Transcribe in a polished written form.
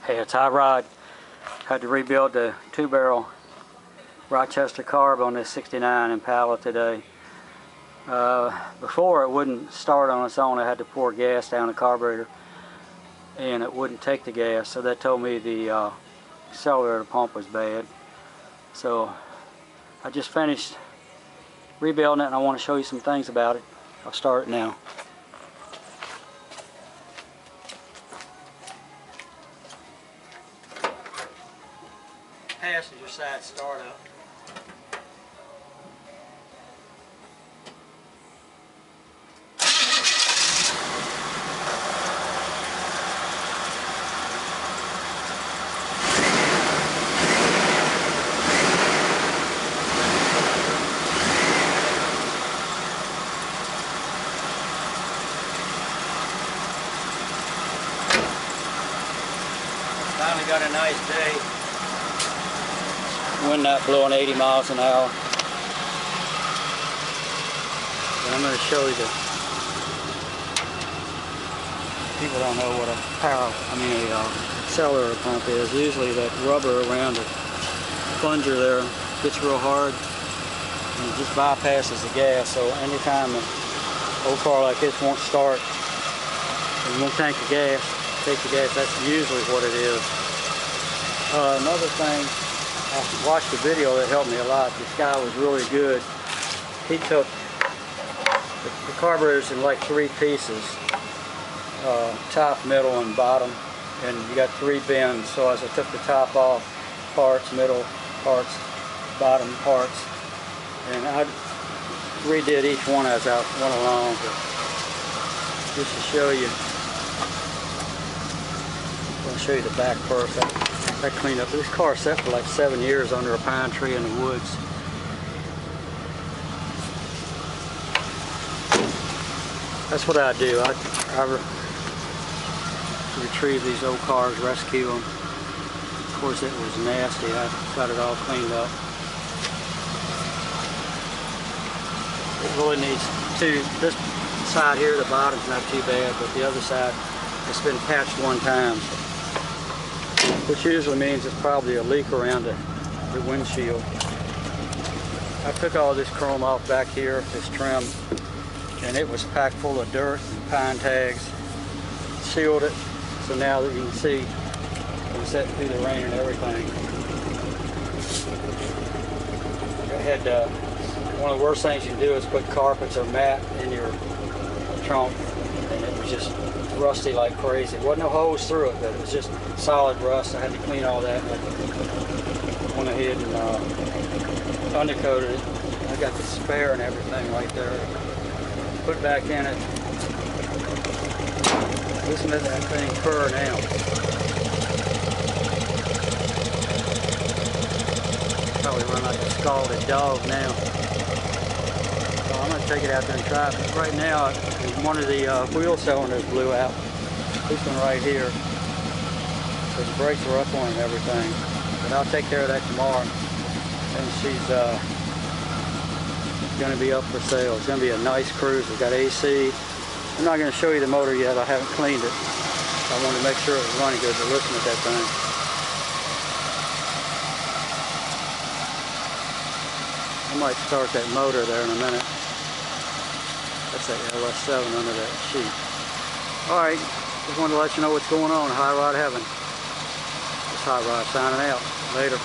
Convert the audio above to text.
Hey, it's high rod. Had to rebuild the 2-barrel Rochester Carb on this 69 Impala today. Before it wouldn't start on its own. I had to pour gas down the carburetor and it wouldn't take the gas, so that told me the accelerator pump was bad. So I just finished rebuilding it and I want to show you some things about it. I'll start it now. Passenger side startup. Finally got a nice day. Wind not blowing 80 miles an hour. And I'm going to show you people don't know what a accelerator pump is. Usually that rubber around the plunger there gets real hard and it just bypasses the gas. So anytime an old car like this won't start and won't tank the gas, take the gas, that's usually what it is. Another thing, I watched a video that helped me a lot. This guy was really good. He took the carburetors in like 3 pieces, top, middle, and bottom, and you got 3 bends. So as I took the top off, parts, middle parts, bottom parts, and I redid each one as I went along. But just to show you, I'll show you the back first. I cleaned up. This car sat for like 7 years under a pine tree in the woods. That's what I do. I retrieve these old cars, rescue them. Of course it was nasty. I got it all cleaned up. It really needs to, this side here, the bottom's not too bad, but the other side, it's been patched 1 time. Which usually means it's probably a leak around the windshield. I took all this chrome off back here, this trim, and it was packed full of dirt and pine tags. Sealed it, so now that you can see, it's set through the rain and everything. I had, one of the worst things you can do is put carpets or mat in your trunk, and it was just rusty like crazy. There wasn't no holes through it, but it was just solid rust. I had to clean all that. Went ahead and undercoated it. I got the spare and everything right there. Put it back in it. Listen to that thing purr now. Probably run like a scalded dog now. So I'm going to take it out there and try it. But right now, one of the wheel cylinders blew out. This one right here. So the brakes were up on it and everything. But I'll take care of that tomorrow. And she's going to be up for sale. It's going to be a nice cruiser. It's got AC. I'm not going to show you the motor yet. I haven't cleaned it. I wanted to make sure it was running good. But listen to that thing. I might start that motor there in a minute. That's that LS7 under that sheet. Alright, just wanted to let you know what's going on. High Rod Heaven. It's High Rod signing out. Later.